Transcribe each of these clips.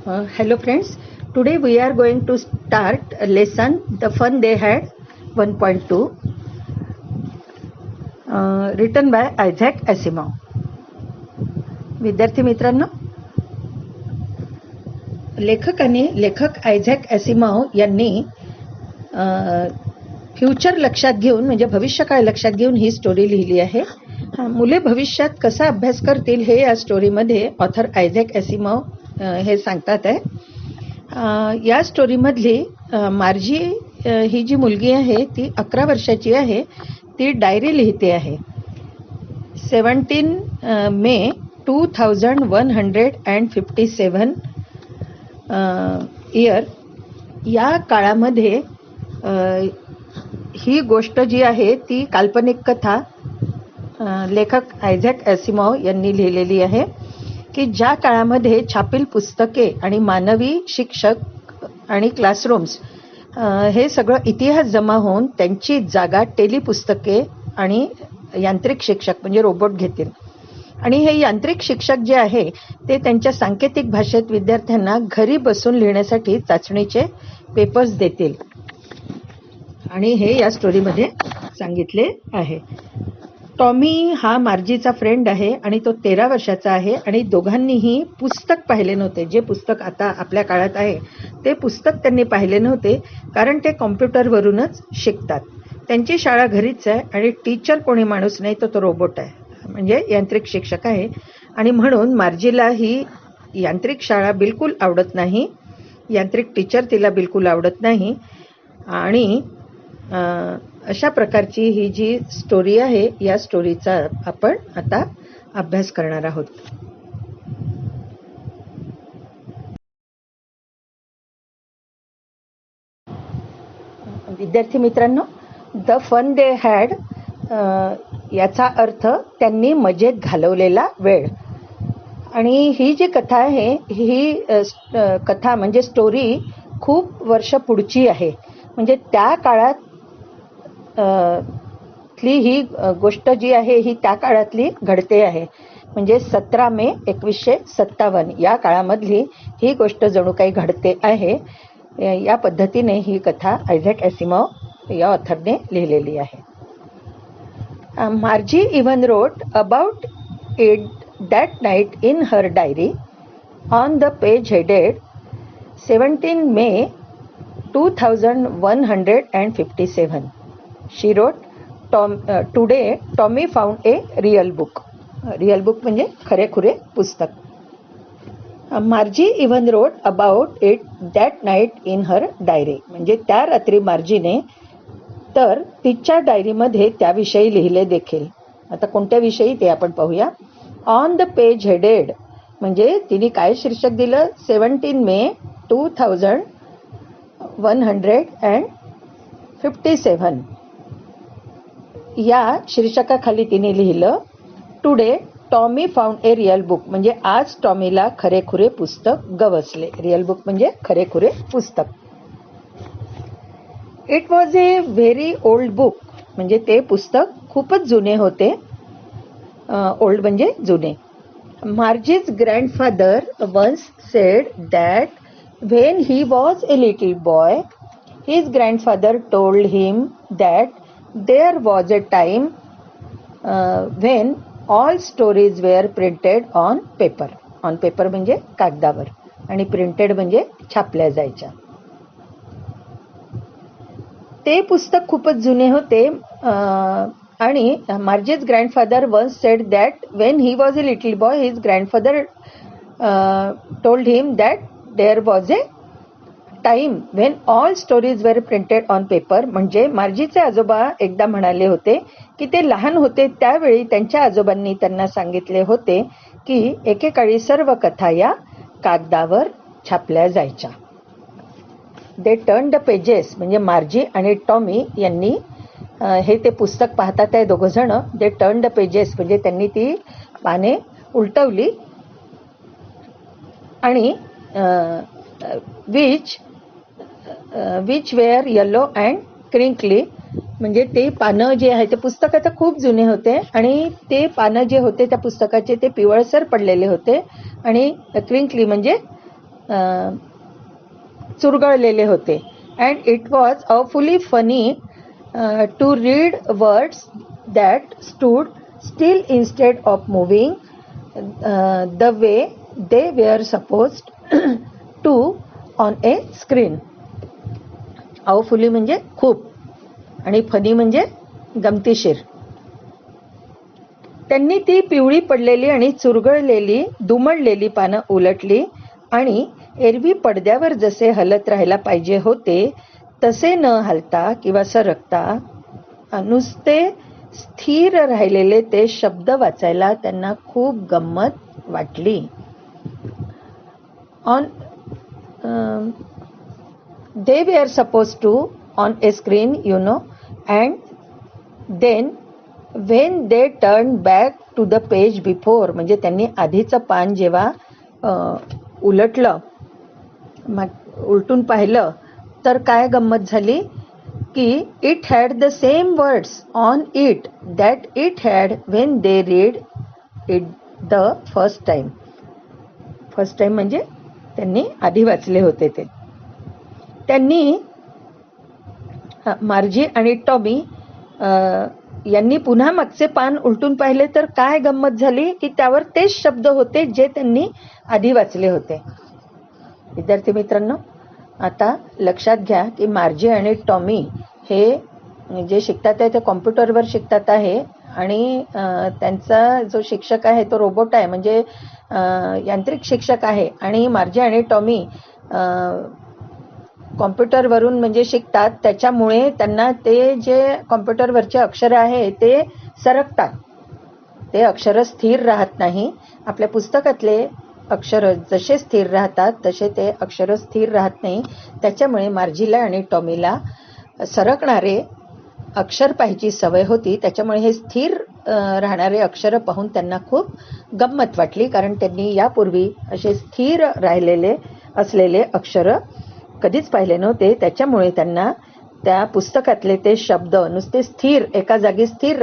Hello friends, today we are going to start a lesson The Fun They Had 1.2 written by Isaac Asimov. विद्यार्थी मित्रांनो, लेखक Isaac ॲसिमॉव यांनी future लक्षात घेऊन म्हणजे भविष्यकाळ लक्षात घेऊन ही स्टोरी लिहिली आहे. मुले भविष्यात कसा अभ्यास करतील हे या स्टोरीमध्ये ऑथर आयझॅक ॲसिमॉव हे सांगतात आहे. या स्टोरीमधली मार्जी ही जी मुलगी आहे ती 11 वर्षाची आहे. ती डायरी लिहिते आहे. 17 मे 2157 इयर या काळामध्ये ही गोष्ट जी आहे ती काल्पनिक कथा लेखक आयझॅक ॲसिमॉव यांनी लिहिलेली आहे की ज्या काळामध्ये छापील पुस्तके आणि मानवी शिक्षक आणि क्लासरूम्स हे सगळं इतिहास जमा होऊन त्यांची जागा टेलिपुस्तके आणि यांत्रिक शिक्षक म्हणजे रोबोट घेतील. आणि हे यांत्रिक शिक्षक जे आहे ते त्यांच्या सांकेतिक भाषेत विद्यार्थ्यांना घरी बसून लिहिण्यासाठी चाचणीचे पेपर्स देतील. आणि हे या स्टोरीमध्ये सांगितले आहे. टॉमी हा मार्जीचा फ्रेंड आहे आणि तो 13 वर्षाचा आहे आणि दोघांनीही पुस्तक पाहिले नव्हते. जे पुस्तक आता आपल्या काळात आहे ते पुस्तक त्यांनी पाहिले नव्हते कारण ते कॉम्प्युटरवरूनच शिकतात. त्यांची शाळा घरीच आहे आणि टीचर कोणी माणूस नाही, तो रोबोट आहे म्हणजे यांत्रिक शिक्षक आहे. आणि म्हणून मार्जीला ही यांत्रिक शाळा बिलकुल आवडत नाही, यांत्रिक टीचर तिला बिलकुल आवडत नाही. आणि अशा प्रकारची ही जी स्टोरी आहे या स्टोरीचा आपण आता अभ्यास करणार आहोत. विद्यार्थी मित्रांनो, द फन दे हॅड याचा अर्थ त्यांनी मजेत घालवलेला वेळ. आणि ही जी कथा आहे ही कथा म्हणजे स्टोरी खूप वर्ष पुढची आहे. म्हणजे त्या काळात ही गोष्ट जी आहे ही त्या काळातली घडते आहे. म्हणजे 17 मे 1957 या काळामधली ही गोष्ट जणू काही घडते आहे. या पद्धतीने ही कथा आयझॅक ॲसिमॉव या ऑथरने लिहिलेली आहे. मार्जी even wrote about it that night in her diary on the page headed 17 may 2157. She wrote, today Tommy found a real book. Real book म्हणजे खरेखुरे पुस्तक. मार्जी even wrote about it that night in her diary म्हणजे त्या रात्री मार्जीने तर तिच्या डायरीमध्ये त्याविषयी लिहिले देखील. आता कोणत्या विषयी ते आपण पाहूया. ऑन द पेज हेडेड म्हणजे तिने काय शीर्षक दिलं, 17 मे 2157 या शीर्षकाखाली तिने लिहिलं, today Tommy found a real book म्हणजे आज टॉमीला खरेखुरे पुस्तक गवसले. रिअल बुक म्हणजे खरेखुरे पुस्तक. It was a very old book म्हणजे ते पुस्तक खूपच जुने होते. ओल्ड म्हणजे जुने. Margie's grandfather once said that when he was a little boy his grandfather told him that there was a time when all stories were printed on paper. On paper म्हणजे कागदावर आणि printed म्हणजे छापल्या जायच्या. ते पुस्तक खूपच जुने होते. आणि Margie's grandfather once said that when he was a little boy his grandfather told him that there was a time when all stories were printed on paper म्हणजे मार्जीचे आजोबा एकदा म्हणाले होते की ते लहान होते त्यावेळी त्यांच्या आजोबांनी त्यांना सांगितले होते की एकेकाळी सर्व कथा या कागदावर छापल्या जायच्या. दे टर्न द पेजेस म्हणजे मार्जी आणि टॉमी यांनी हे ते पुस्तक पाहतात आहे दोघं जण. दे टर्न द पेजेस म्हणजे त्यांनी ती पाने उलटवली आणि which were yellow and crinkly म्हणजे ते पानं जे आहे ते पुस्तक आता खूप जुने होते आणि ते पानं जे होते त्या पुस्तकाचे ते पिवळसर पडलेले होते आणि क्रिंकली म्हणजे चुरगळलेले होते. And it was awfully funny to read words that stood still instead of moving the way they were supposed to on a screen. Awfully म्हणजे खूप आणि फनी म्हणजे गमतीशीर. त्यांनी ती पिवळी पडलेली आणि चुरगळलेली दुमडलेली पानं उलटली आणि एरवी पडद्यावर जसे हलत राहायला पाहिजे होते तसे न हलता किंवा सरकता नुसते स्थिर राहिलेले ते शब्द वाचायला त्यांना खूप गंमत वाटली. On they were supposed to on a screen, you know, and then when they turned back to the page before, म्हणजे त्यांनी आधीचं पान जेव्हा उलटलं उलटून पाहिलं तर काय गंमत झाली की it had the same words on it that it had when they read it the first time. First time म्हणजे त्यांनी आधी वाचले होते ते. त्यांनी मार्जी आणि टॉमी यांनी पुन्हा मागचे पान उलटून पाहिले तर काय गंमत झाली की त्यावर तेच शब्द होते जे त्यांनी आधी वाचले होते. विद्यार्थी मित्रांनो, आता लक्षात घ्या की मार्जी आणि टॉमी हे जे शिकतात आहे ते कॉम्प्युटरवर शिकतात आहे आणि त्यांचा जो शिक्षक आहे तो रोबोट आहे, म्हणजे यांत्रिक शिक्षक आहे. आणि मार्जी आणि टॉमी कॉम्प्युटरवरून म्हणजे शिकतात, त्याच्यामुळे त्यांना ते जे कॉम्प्युटरवरचे अक्षर आहे ते सरकतात. ते अक्षर स्थिर राहत नाही. आपल्या पुस्तकातले अक्षर जसे स्थिर राहतात तसे ते अक्षर स्थिर राहत नाही. त्याच्यामुळे मार्जीला आणि टॉमीला सरकणारे अक्षर पाहायची सवय होती. त्याच्यामुळे हे स्थिर राहणारे अक्षर पाहून त्यांना खूप गंमत वाटली, कारण त्यांनी यापूर्वी असे स्थिर राहिलेले असलेले अक्षर कधीच पाहिले नव्हते. त्याच्यामुळे त्यांना त्या पुस्तकातले ते शब्द नुसते स्थिर एका जागी स्थिर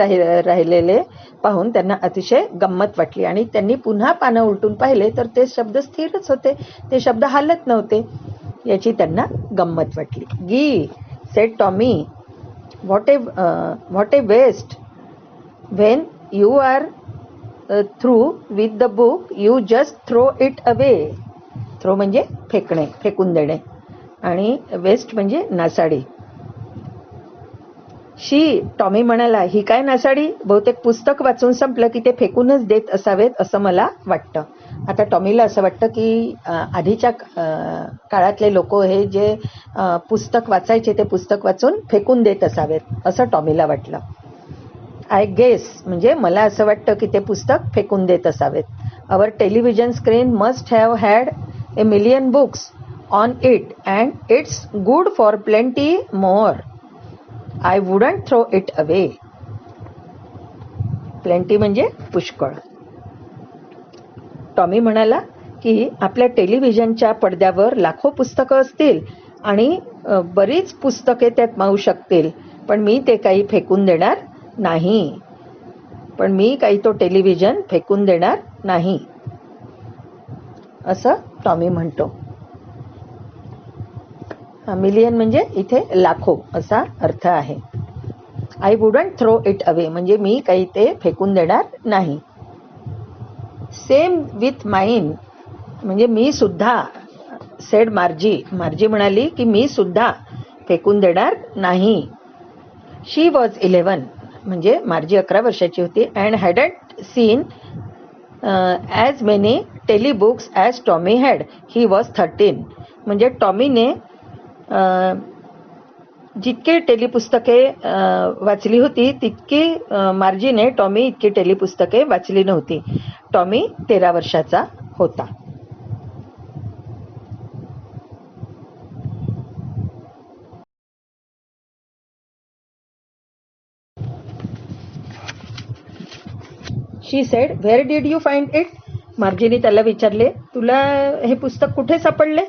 राहिलेले पाहून त्यांना अतिशय गंमत वाटली आणि त्यांनी पुन्हा पानं उलटून पाहिले तर ते शब्द स्थिरच होते, ते शब्द हालत नव्हते. याची त्यांना गंमत वाटली. Gee said Tommy, what a waste, when you are through with the book you just throw it away. Throw म्हणजे फेकणे, फेकून देणे, आणि वेस्ट म्हणजे नासाडी. शी, टॉमी म्हणाला, ही काय नासाडी, बहुतेक पुस्तक वाचून संपलं की ते फेकूनच देत असावेत असं मला वाटतं. आता टॉमीला असं वाटतं की आधीच्या काळातले लोक हे जे पुस्तक वाचायचे ते पुस्तक वाचून फेकून देत असावेत असं टॉमीला वाटलं. आय गेस म्हणजे मला असं वाटतं की ते पुस्तक फेकून देत असावेत. Our television screen must have had a million books on it and it's good for plenty more. I wouldn't throw it away. Plenty म्हणजे पुष्कळ. टॉमी म्हणाला की आपल्या टेलिव्हिजनच्या पडद्यावर लाखो पुस्तकं असतील आणि बरीच पुस्तके त्यात मावू शकतील, पण मी ते काही फेकून देणार नाही. पण मी काही तो टेलिव्हिजन फेकून देणार नाही असं टॉमी म्हणतो. मिलियन म्हणजे इथे लाखो असा अर्थ आहे. I wouldn't throw it away म्हणजे मी काही ते फेकून देणार नाही. सेम विथ माइन म्हणजे मी सुद्धा. सेड मार्जी, मार्जी म्हणाली की मी सुद्धा फेकून देणार नाही. शी वॉज 11 म्हणजे मार्जी 11 वर्षाची होती. And hadn't seen as many telebooks as Tommy had. He was 13 म्हणजे टॉमीने जितके टेलिपुस्तके वाचली होती तितकी मार्जीने टॉमी इतकी टेलिपुस्तके वाचली नव्हती. टॉमी 13 वर्षाचा होता. She said, where did you find it. मार्जीने त्याला विचारले, तुला हे पुस्तक कुठे सापडले.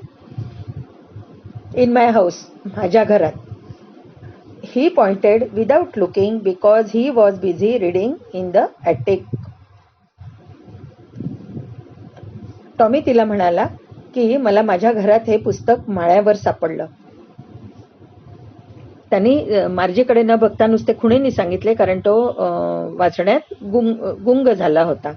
इन माय हाऊस, माझ्या घरात. He pointed without looking because he was busy reading in the attic. Tommy तिला म्हणाला की मला माझ्या घरात हे पुस्तक माळ्यावर सापडलं. त्यांनी मार्जीकडे न बघता नुसते खुणेनी सांगितले, कारण तो वाचण्यात गुंग झाला होता.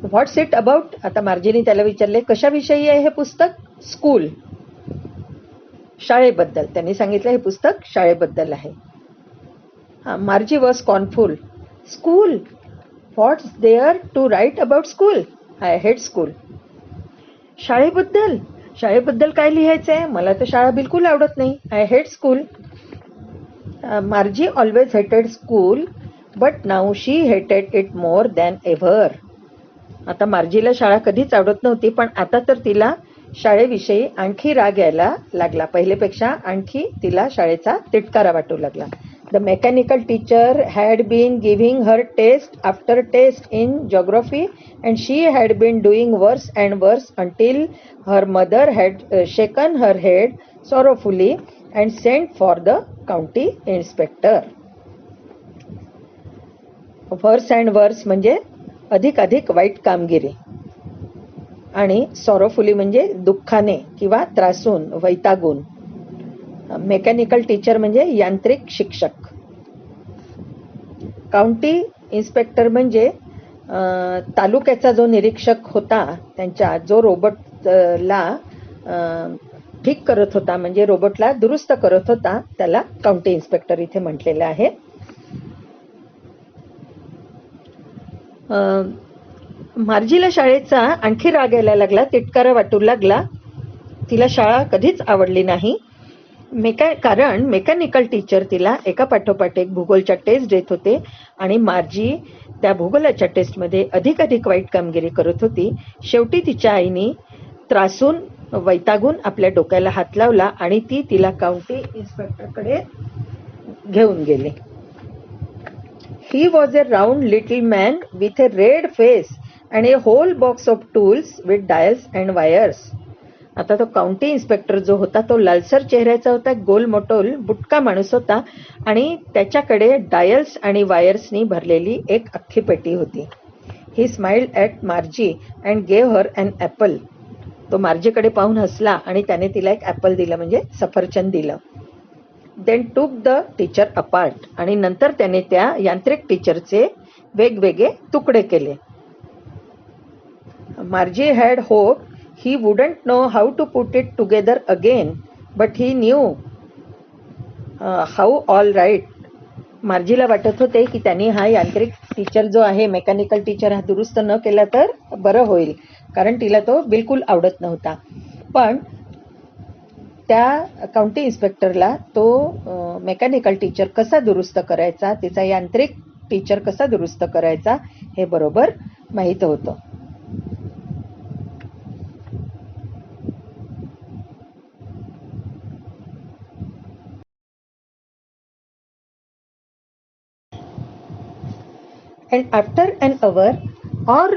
व्हॉट्स इट अबाउट? आता मार्जीने त्याला विचारले, कशाविषयी आहे हे पुस्तक? स्कूल, शाळेबद्दल. त्यांनी सांगितलं हे पुस्तक शाळेबद्दल आहे. Margie was scornful. School? What's there to write about school? I hate school. शाळेबद्दल? शाळेबद्दल काय लिहायचंय? मला तर शाळा बिलकुल आवडत नाही. I hate school. मार्जी ऑलवेज हेटेड स्कूल, बट नाऊ शी हेटेड इट मोर दॅन एव्हर. आता मार्जीला शाळा कधीच आवडत नव्हती, पण आता तर तिला शाळेविषयी आणखी राग यायला लागला. पहिलेपेक्षा आणखी तिला शाळेचा तिटकारा वाटू लागला. The mechanical teacher had been giving her test after test in geography, and she had been doing worse and worse until her mother had shaken her head sorrowfully and sent for the county inspector. Worse and worse म्हणजे अधिक वाईट कामगिरी, आणि सॉरोफुली म्हणजे दुःखाने किंवा त्रासून, वैतागून. Mechanical teacher म्हणजे यांत्रिक शिक्षक. काउंटी इन्स्पेक्टर म्हणजे तालुक्याचा जो निरीक्षक होता, त्यांच्या जो रोबोटला ठीक करत होता, म्हणजे रोबोटला दुरुस्त करत होता, त्याला काउंटी इन्स्पेक्टर इथे म्हटलेलं आहे. मार्जीला शाळेचा आणखी राग यायला लागला, तिटकारा वाटू लागला. तिला शाळा कधीच आवडली नाही. कारण मेकॅनिकल टीचर तिला एका पाठोपाठ एक भूगोलच्या टेस्ट देत होते, आणि मार्जी त्या भूगोलाच्या टेस्टमध्ये अधिक वाईट कामगिरी करत होती. शेवटी तिच्या आईने त्रासून, वैतागून आपल्या डोक्याला हात लावला, आणि ती तिला काउंटी इन्स्पेक्टरकडे घेऊन गेली. He was a round little man with a red face and a whole box of tools with dials and wires. आता तो काउंटी इन्स्पेक्टर जो होता तो लालसर चेहऱ्याचा होता, गोलमटोल बुटका माणूस होता, आणि त्याच्याकडे डायल्स आणि वायर्सनी भरलेली एक अख्खी पेटी होती. He smiled at Margie and gave her an apple. तो मार्जीकडे पाहून हसला आणि त्याने तिला एक ॲपल दिलं, म्हणजे सफरचंद दिलं. Then took the teacher apart, आणि नंतर त्याने त्या यांत्रिक टीचरचे वेगवेगळे तुकडे केले. Margie had hope he wouldn't know how to put it together again, but he knew how all right. मार्जीला वाटत होते की त्यांनी हा यांत्रिक टीचर जो आहे, मेकॅनिकल टीचर, हा दुरुस्त न केला तर बरं होईल, कारण तिला तो बिलकुल आवडत नव्हता. पण त्या काउंटी इन्स्पेक्टरला तो मेकॅनिकल टीचर कसा दुरुस्त करायचा, तिचा यांत्रिक टीचर कसा दुरुस्त करायचा, हे बरोबर माहीत होतं. And after an hour or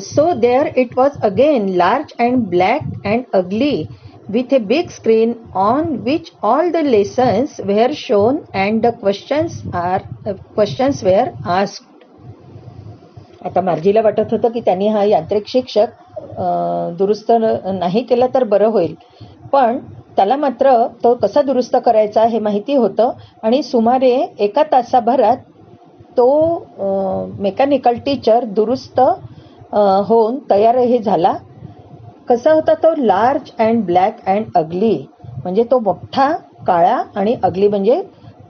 so there it was again, large and black and ugly, with a big screen on which all the lessons were shown and the questions were asked. आता मार्जीला वाटत होतं की त्यांनी हा यांत्रिक शिक्षक दुरुस्त नाही केला तर बरं होईल, पण त्याला मात्र तो कसा दुरुस्त करायचा हे माहिती होतं, आणि सुमारे 1 तासाभरात तो मेकॅनिकल टीचर दुरुस्त होऊन तयारही झाला. कसा होता तो? लार्ज अँड ब्लॅक अँड अगली, म्हणजे तो मोठा, काळा, आणि अगली म्हणजे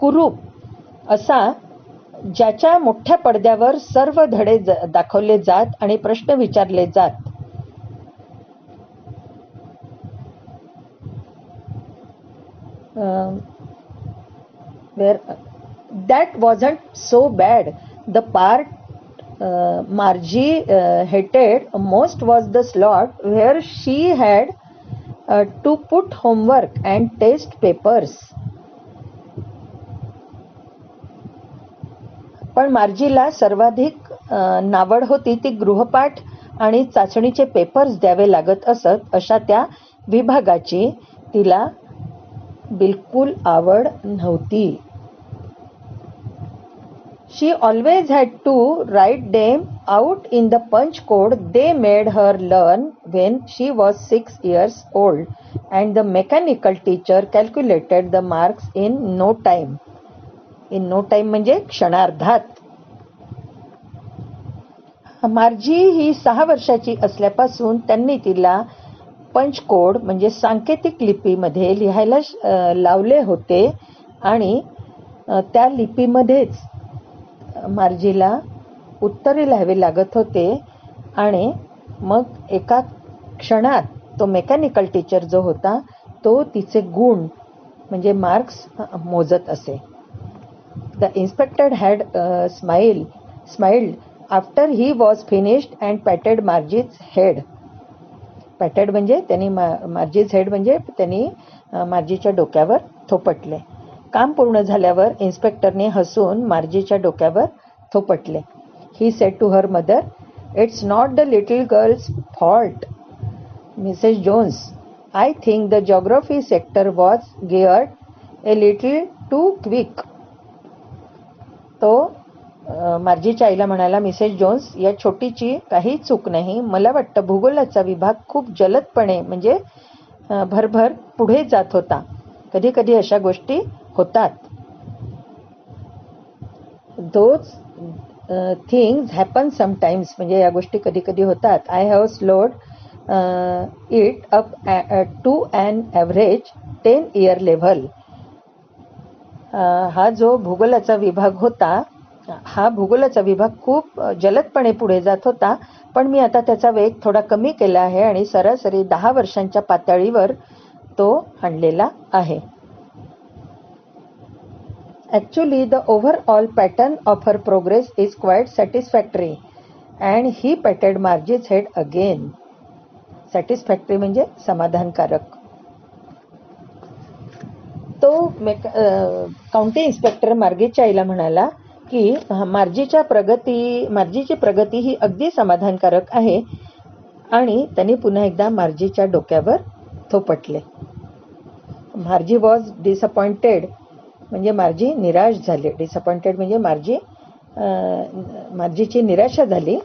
कुरूप असा, ज्याच्या मोठ्या पडद्यावर सर्व धडे दाखवले जात आणि प्रश्न विचारले जात. That wasn't so bad. The part Margie hated most was the slot where she had to put homework and test papers. पण मार्जीला सर्वाधिक नावड होती ती गृहपाठ आणि चाचणीचे पेपर्स द्यावे लागत असत अशा त्या विभागाची तिला बिलकुल आवड नव्हती. She always had to write them out in the punch code they made her learn when she was 6 years old, and the mechanical teacher calculated the marks in no time. In no time म्हणजे क्षणार्धात. मार्जी ही 6 वर्षाची असल्यापासून त्यांनी तिला पंच code म्हणजे सांकेतिक लिपीमध्ये लिहायला लावले होते आणि त्या लिपीमध्येच मार्जीला उत्तरे लिहावे लागत होते आणि मग एका क्षणात तो मेकॅनिकल टीचर जो होता तो तिचे गुण म्हणजे मार्क्स मोजत असे. The inspector had smiled after he was finished and patted Margie's head. Patted म्हणजे त्यांनी मार्जीज हेड म्हणजे त्यांनी मार्जीच्या डोक्यावर थोपटले. काम पूर्ण झाल्यावर इन्स्पेक्टरने हसून मार्जीच्या डोक्यावर थोपटले. He said to her mother, it's not the little girl's fault Mrs Jones. I think the geography sector was geared a little too quick. तो मार्जीच्या आईला म्हणाला, मिसेस जोन्स या छोटीची काही चूक नाही. मला वाटतं भूगोलाचा विभाग खूप जलदपणे म्हणजे भरभर पुढे जात होता. कधी कधी अशा गोष्टी होतात. दोज थिंग्स हॅपन समटाइम्स म्हणजे या गोष्टी कधी कधी होतात. I have slowed it up to an average 10 year level. हा जो भूगोलाचा विभाग होता हा भूगोलाचा विभाग खूप जलदपणे पुढे जात होता, पण मी आता त्याचा वेग थोडा कमी केला आहे आणि सरासरी 10 वर्षांच्या पातळीवर तो आणलेला आहे. Actually, the overall pattern of her progress is quite satisfactory. And he patted Margie's head again. Satisfactory म्हणजे समाधानकारक. तो काउंटी इन्स्पेक्टर मार्गीच्या आईला म्हणाला की मार्जीची प्रगती ही अगदी समाधानकारक आहे आणि त्यांनी पुन्हा एकदा मार्जीच्या डोक्यावर थोपटले. मार्जी वॉज डिसअपॉइंटेड म्हणजे मार्जी निराश झाली. डिसअपॉइंटेड म्हणजे मार्जीची निराशा झाली.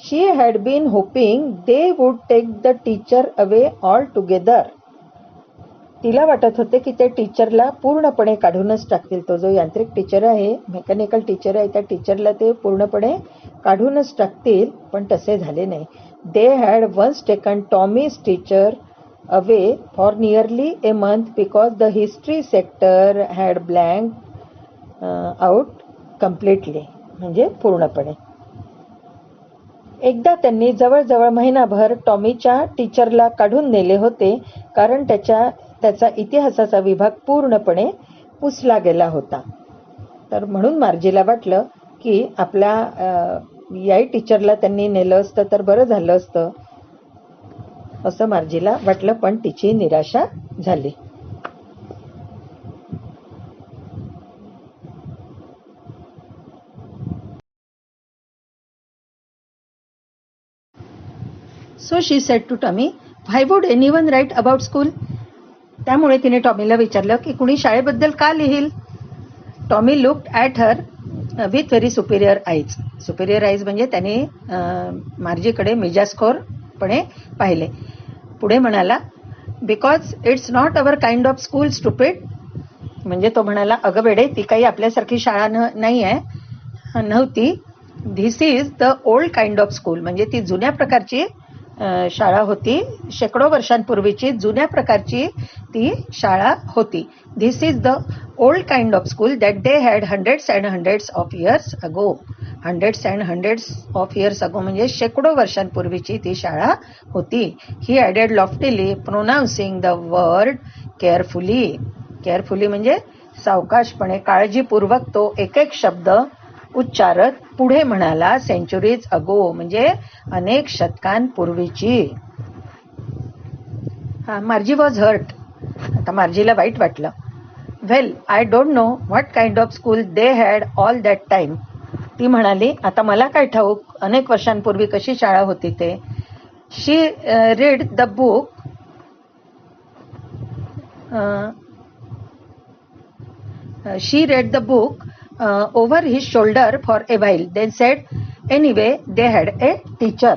She had been hoping they would take the teacher away altogether. तिला वाटत होते की ते टीचरला पूर्णपणे काढूनच टाकतील. तो जो यांत्रिक टीचर आहे, मेकॅनिकल टीचर आहे, त्या टीचरला ते पूर्णपणे काढूनच टाकतील, पण तसे झाले नाही. They had once taken Tommy's teacher away for nearly a month because the history sector had blanked out completely म्हणजे पूर्णपणे. एकदा त्यांनी जवळजवळ महिनाभर टॉमीच्या टीचरला काढून नेले होते कारण त्याचा इतिहासाचा विभाग पूर्णपणे पुसला गेला होता. तर म्हणून मार्जीला वाटलं की आपल्या याही टीचरला त्यांनी नेलं असतं तर बरं झालं असतं असं मार्जीला वाटलं, पण तिची निराशा झाली. So she said to Tommy, why would anyone write about school. त्यामुळे तिने टॉमीला विचारलं की कुणी शाळेबद्दल का लिहिल. Tommy looked at her with very superior eyes. Superior eyes म्हणजे त्याने मार्जीकडे मिजासखोरपणे पाहिले. पुढे म्हणाला, because it's not our kind of school stupid. म्हणजे तो म्हणाला, अगं बेडे ती काही आपल्यासारखी शाळा नाही आहे नव्हती. This is the old kind of school म्हणजे ती जुन्या प्रकारची शाळा होती. शेकडो वर्षांपूर्वीची जुन्या प्रकारची ती शाळा होती. This is the old kind of school that they had hundreds and hundreds of years ago. Hundreds and hundreds of years ago म्हणजे शेकडो वर्षांपूर्वीची ती शाळा होती. He added loftily pronouncing the word carefully. Carefully म्हणजे सावकाशपणे काळजीपूर्वक तो एक एक शब्द उच्चारत पुढे म्हणाला, सेंचुरीज अगो म्हणजे अनेक शतकांपूर्वीची. मार्जी वॉज हर्ट. आता मार्जीला वाईट वाटलं. Well I don't know what kind of school they had all that time. ती म्हणाली, आता मला काय ठाऊक अनेक वर्षांपूर्वी कशी शाळा होती ते. She read the book she read the book over his shoulder for a while, then said anyway they had a teacher.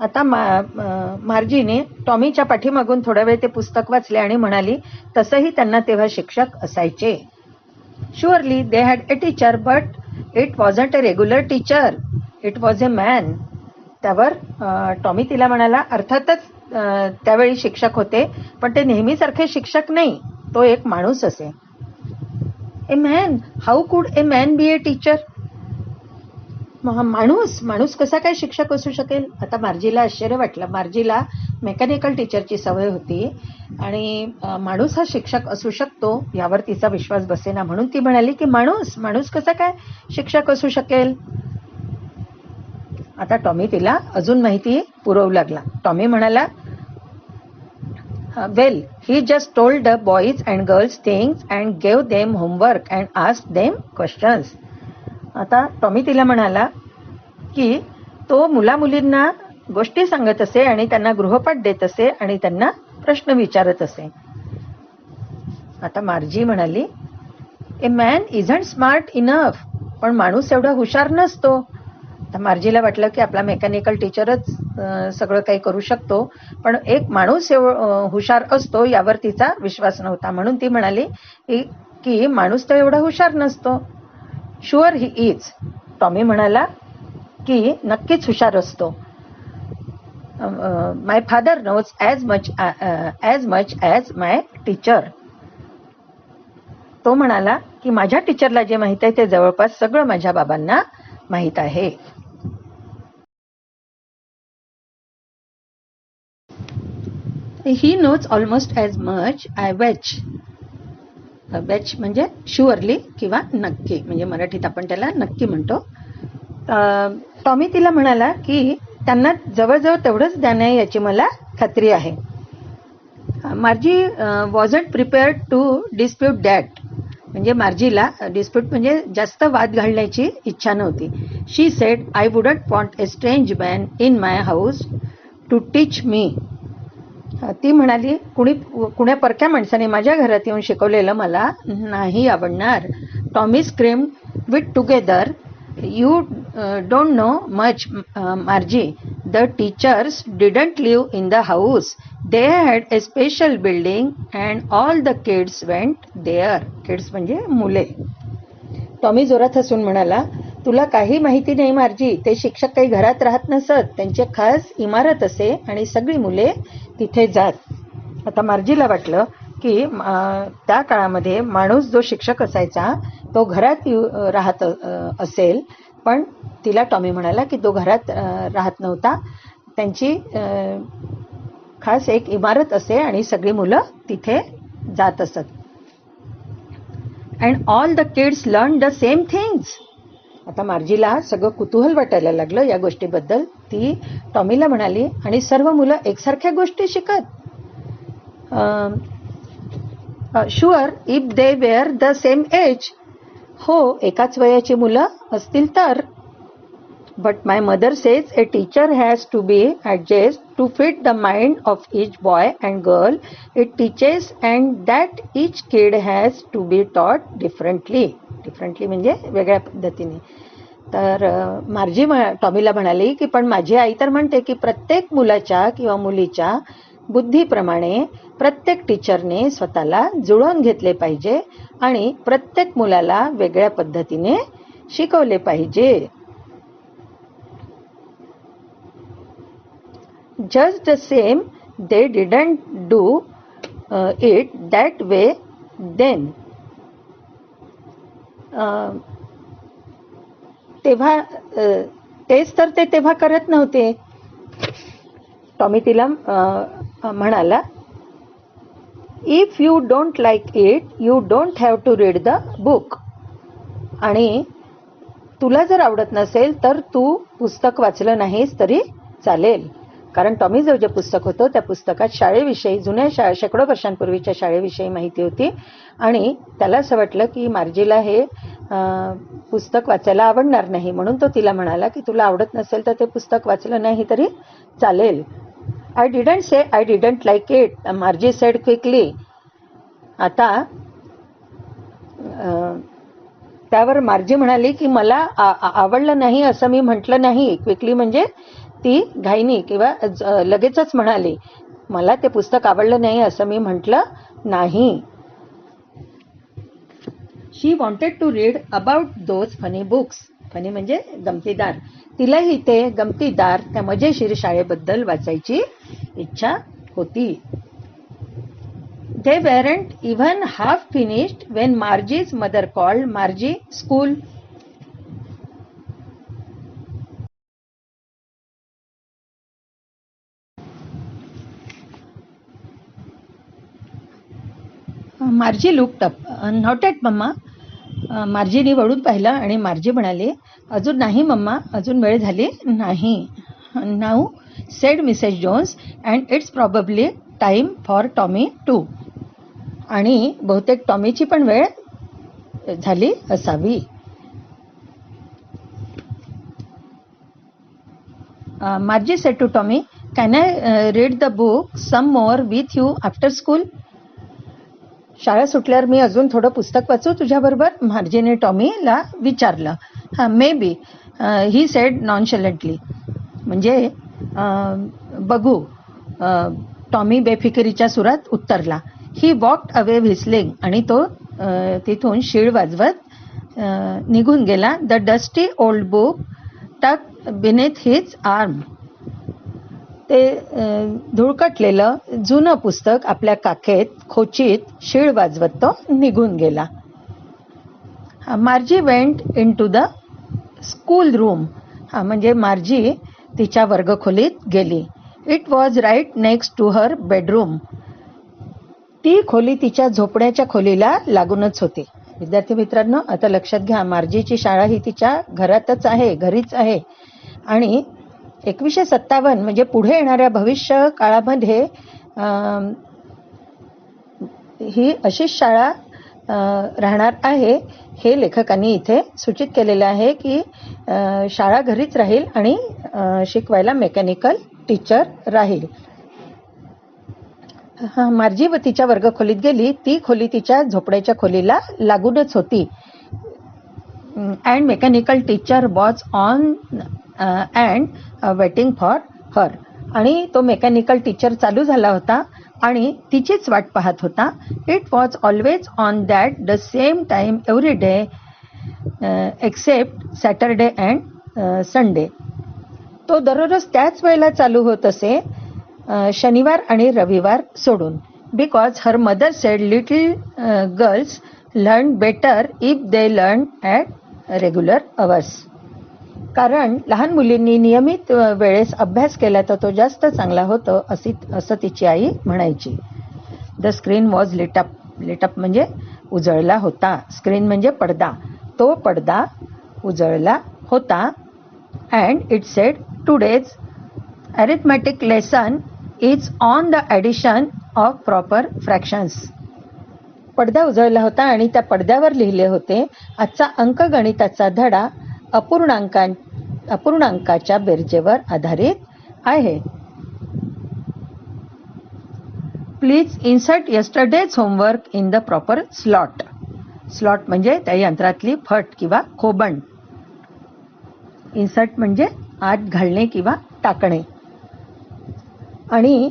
आता मार्जीने टॉमीच्या पाठीमागून थोडा वेळ ते पुस्तक वाचले आणि म्हणाली, तसंही त्यांना तेव्हा शिक्षक असायचे. Surely they had a teacher but it wasn't A regular teacher, it was A man. त्यावर टॉमी तिला म्हणाला, अर्थातच त्यावेळी शिक्षक होते, पण ते नेहमीसारखे शिक्षक नाही, तो एक माणूस असे. ए मॅन, हाऊ कुड ए मॅन बी ए टीचर? माणूस कसा काय शिक्षक असू शकेल? आता मार्जीला आश्चर्य वाटलं. मार्जीला मेकॅनिकल टीचरची सवय होती आणि माणूस हा शिक्षक असू शकतो यावर तिचा विश्वास बसेना, म्हणून ती म्हणाली की माणूस कसा काय शिक्षक असू शकेल? आता टॉमी तिला अजून माहिती पुरवू लागला. टॉमी म्हणाला, वेल ही just told the boys and girls things and gave them homework and asked them questions. आता टॉमी तिला म्हणाला की तो मुलींना गोष्टी सांगत असे आणि त्यांना गृहपाठ देत असे आणि त्यांना प्रश्न विचारत असे. आता मार्जी म्हणाली, ए मॅन इझंट स्मार्ट इनफ, पण माणूस एवढा हुशार नसतो. आता मार्जीला वाटलं की आपला मेकॅनिकल टीचरच सगळं काही करू शकतो, पण एक माणूस हुशार असतो यावर तिचा विश्वास नव्हता, म्हणून ती म्हणाली की माणूस तर एवढा हुशार नसतो. शुअर ही इज, टॉमी म्हणाला की नक्कीच हुशार असतो. My father knows as much as my teacher. तो म्हणाला की माझ्या टीचरला जे माहित आहे ते जवळपास सगळं माझ्या बाबांना माहित आहे. He knows almost as much I betcha. Betcha म्हणजे शुअरली किंवा नक्की, म्हणजे मराठीत आपण त्याला नक्की म्हणतो. टॉमी तिला म्हणाला की त्यांना जवळजवळ तेवढंच ज्ञान आहे याची मला खात्री आहे. Margie wasn't prepared to dispute that, म्हणजे मार्जीला डिस्प्यूट म्हणजे जास्त वाद घालण्याची इच्छा नव्हती. She said, I wouldn't want a strange man in my house to teach me. ती म्हणाली, कुण्या परक्या माणसाने माझ्या घरात येऊन शिकवलेलं मला नाही आवडणार. Tommy screamed, with together, you don't know much Margie. The teachers didn't live in the house, they had a special building and all the kids went there. Kids म्हणजे मुले. टॉमी जोरात हसून म्हणाला, तुला काही माहिती नाही मार्जी, ते शिक्षक काही घरात राहत नसत, त्यांचे खास इमारत असे आणि सगळी मुले तिथे जात. आता मार्जीला वाटलं की त्या काळामध्ये माणूस जो शिक्षक असायचा तो घरात राहत असेल, पण तिला टॉमी म्हणाला की तो घरात राहत नव्हता, त्यांची खास एक इमारत असे आणि सगळी मुलं तिथे जात असत. And all the kids learn the same things. आता मार्जीला सगळं कुतूहल वाटायला लागलं या गोष्टीबद्दल. ती टॉमीला म्हणाली, आणि सर्व मुलं एकसारख्या गोष्टी शिकत? Sure if they were the same age. हो, एकाच वयाची मुलं असतील तर. But my mother says a teacher has to be adjust to fit the mind of each boy and girl it teaches and that each kid has to be taught differently. Differently म्हणजे वेगळ्या पद्धतीने. तर मार्जी टॉमीला म्हणाली की पण माझी आई तर म्हणते की प्रत्येक मुलाच्या किंवा मुलीच्या बुद्धीप्रमाणे प्रत्येक टीचरने स्वतःला जुळवून घेतले पाहिजे आणि प्रत्येक मुलाला वेगळ्या पद्धतीने शिकवले पाहिजे. Just the same they didn't do it that way then. तेव्हा तेच तर ते तेव्हा करत नव्हते. टॉमी तिला म्हणाला, if you don't like it you don't have to read the book. आणि तुला जर आवडत नसेल तर तू पुस्तक वाचलं नाहीस तरी चालेल. कारण टॉमीजवळ जे पुस्तक होतं त्या पुस्तकात शाळेविषयी, जुन्या शेकडो वर्षांपूर्वीच्या शाळेविषयी माहिती होती आणि त्याला असं वाटलं की मार्जीला हे पुस्तक वाचायला आवडणार नाही, म्हणून तो तिला म्हणाला की तुला आवडत नसेल तर ते पुस्तक वाचलं नाही तरी चालेल. I didn't say I didn't like it, मार्जी sed quickly. आता त्यावर मार्जी म्हणाली की मला आवडलं नाही असं मी म्हटलं नाही. क्विकली म्हणजे ती घाईनी किंवा लगेचच म्हणाली, मला ते पुस्तक आवडलं नाही असं मी म्हटलं नाही. She wanted to read about those funny books. Funny म्हणजे गमतीदार. तिलाही ते गमतीदार त्या मजेशीर शाळेबद्दल वाचायची इच्छा होती. They weren't even half finished when Margie's mother called Margie school. Margie looked up. Not yet, mamma. मार्जीने वळून पाहिलं आणि मार्जी म्हणाली, अजून नाही मम्मा, अजून वेळ झाली नाही. Now said Mrs Jones, and it's probably time for Tommy too. आणि बहुतेक टॉमीची पण वेळ झाली असावी. Margie said to Tommy, can I read the book some more with you after school. शाळा सुटल्यावर मी अजून थोडं पुस्तक वाचू तुझ्याबरोबर, मार्जीने टॉमीला विचारलं. Maybe, he said nonchalantly. म्हणजे बघू, टॉमी बेफिकिरीच्या सुरात उत्तरला. He walked away whistling. आणि तो तिथून शीळ वाजवत निघून गेला. The dusty old book tuck beneath his arm. ते धुळकटलेलं जुनं पुस्तक आपल्या काखेत खोचीत शीळ वाजवत तो निघून गेला. Margie went into the schoolroom. म्हणजे मार्जी तिच्या वर्गखोलीत गेली. It was right next to her bedroom. ती खोली तिच्या झोपण्याच्या खोलीला लागूनच होती. विद्यार्थी मित्रांनो, आता लक्षात घ्या, मार्जीची शाळा ही तिच्या घरातच आहे, घरीच आहे. आणि 1957 म्हणजे पुढे येणाऱ्या भविष्य काळामध्ये ही अशीच शाळा राहणार आहे. हे लेखकांनी इथे सूचित केलेलं आहे की शाळा घरीच राहील आणि शिकवायला मेकॅनिकल टीचर राहील. मार्जी व तिच्या वर्गखोलीत गेली. ती खोली तिच्या झोपड्याच्या खोलीला लागूनच होती. And mechanical teacher was on and waiting for her. आणि तो मेकॅनिकल टीचर चालू झाला होता आणि तिचीच वाट पाहत होता. It was always on that the same time every day except Saturday and Sunday. तो दररोज त्याच वेळेला चालू होत असे, शनिवार आणि रविवार सोडून. Because her mother said little girls learn better if they learn at regular hours. कारण लहान मुलींनी नियमित वेळेस अभ्यास केला तर तो जास्त चांगला होतो असं तिची आई म्हणायची. The screen was lit up. Lit up म्हणजे उजळला होता. स्क्रीन म्हणजे पडदा. तो पडदा उजळला होता. And it sed today's arithmetic lesson is on the addition of proper fractions. पडदा उजळला होता आणि त्या पडद्यावर लिहिले होते, आजचा अंकगणिताचा धडा अपूर्णांकाच्या बेरजेवर आधारित आहे. Please insert yesterday's homework in the proper slot. Slot म्हणजे त्या यंत्रातली फट किंवा खोबण. इन्सर्ट म्हणजे आत घालणे किंवा टाकणे. आणि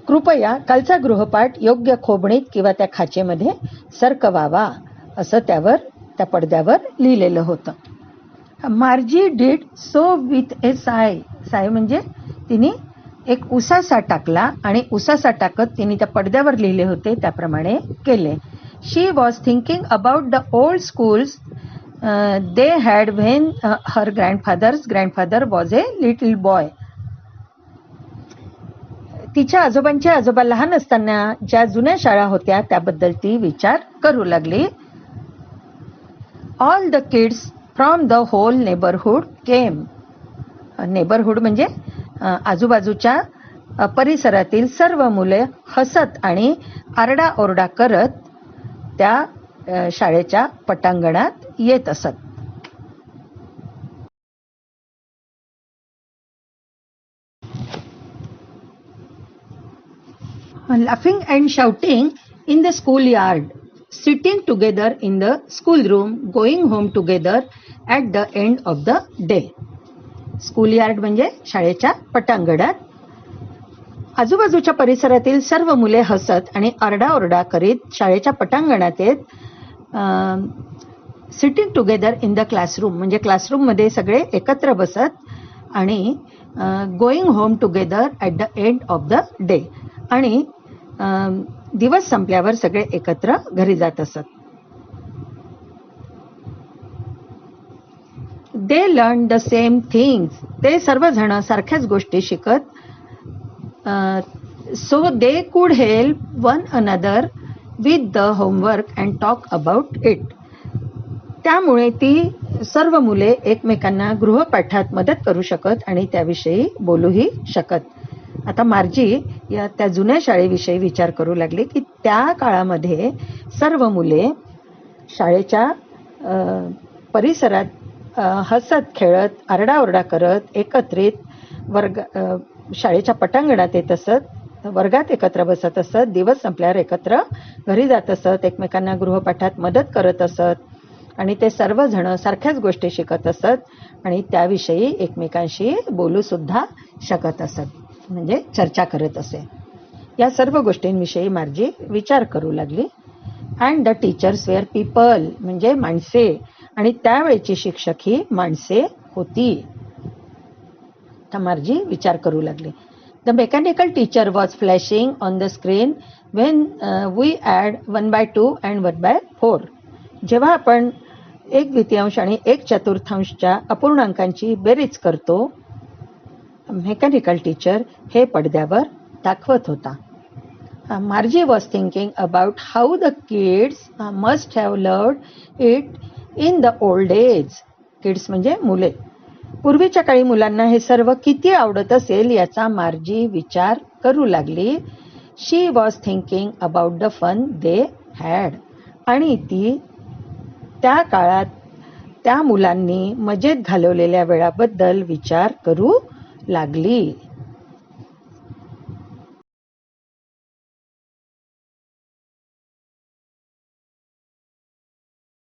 कृपया कालचा गृहपाठ योग्य खोबणीत किंवा त्या खाचेमध्ये सरकवावा असं त्यावर त्या पडद्यावर लिहिलेलं होतं. मार्जी डीड सो विथ ए साय. साय म्हणजे तिने एक उसासा टाकला आणि उसासा टाकत तिने त्या पडद्यावर लिहिले होते त्याप्रमाणे केले. She was thinking about the old schools they had when her grandfather was a little boy. तिच्या आजोबांचे आजोबा लहान असताना ज्या जुन्या शाळा होत्या त्याबद्दल ती विचार करू लागली. All the kids from the whole neighbourhood came. Neighbourhood म्हणजे आजूबाजूच्या परिसरातील सर्व मुले हसत आणि आरडाओरडा करत त्या शाळेच्या पटांगणात येत असत. Laughing and shouting in the schoolyard. Sitting together in the school room, going home together at the end of the day. School yard म्हणजे शाळेच्या पटांगणात. आजूबाजूच्या परिसरातील सर्व मुले हसत आणि आरडाओरडा करीत शाळेच्या पटांगणात येत. Sitting together in the classroom म्हणजे क्लासरूममध्ये सगळे एकत्र बसत आणि going home together at the end of the day आणि दिवस संपल्यावर सगळे एकत्र घरी जात असत. They learn the same things. ते सर्वजण सारख्याच गोष्टी शिकत. So they could help one another with the homework and talk about it. त्यामुळे ती सर्व मुले एकमेकांना गृहपाठात मदत करू शकत आणि त्याविषयी बोलूही शकत. आता मार्जी या त्या जुन्या शाळेविषयी विचार करू लागली की त्या काळामध्ये सर्व मुले शाळेच्या परिसरात हसत खेळत आरडाओरडा करत एकत्रित शाळेच्या पटांगणात येत असत, वर्गात एकत्र बसत असत, दिवस संपल्यावर एकत्र घरी जात असत, एकमेकांना गृहपाठात मदत करत असत आणि ते सर्वजण सारख्याच गोष्टी शिकत असत आणि त्याविषयी एकमेकांशी बोलू सुद्धा शकत असत, म्हणजे चर्चा करत असे. या सर्व गोष्टींविषयी मार्जी विचार करू लागली. And the teachers were people म्हणजे माणसे आणि त्यावेळची शिक्षक ही माणसे होती. तर मार्जी विचार करू लागली. The mechanical teacher was flashing on the screen when we add 1/2 and 1/4. जेव्हा आपण 1/2 आणि 1/4 अपूर्णांकांची बेरीज करतो, मेकॅनिकल टीचर हे पडद्यावर दाखवत होता. Margie was thinking about how the kids must have loved it in the old age. Kids म्हणजे मुले. पूर्वीच्या काळी मुलांना हे सर्व किती आवडत असेल याचा मार्जी विचार करू लागली. She was thinking about the fun they had. आणि ती त्या काळात त्या मुलांनी मजेत घालवलेल्या वेळाबद्दल विचार करू लागली.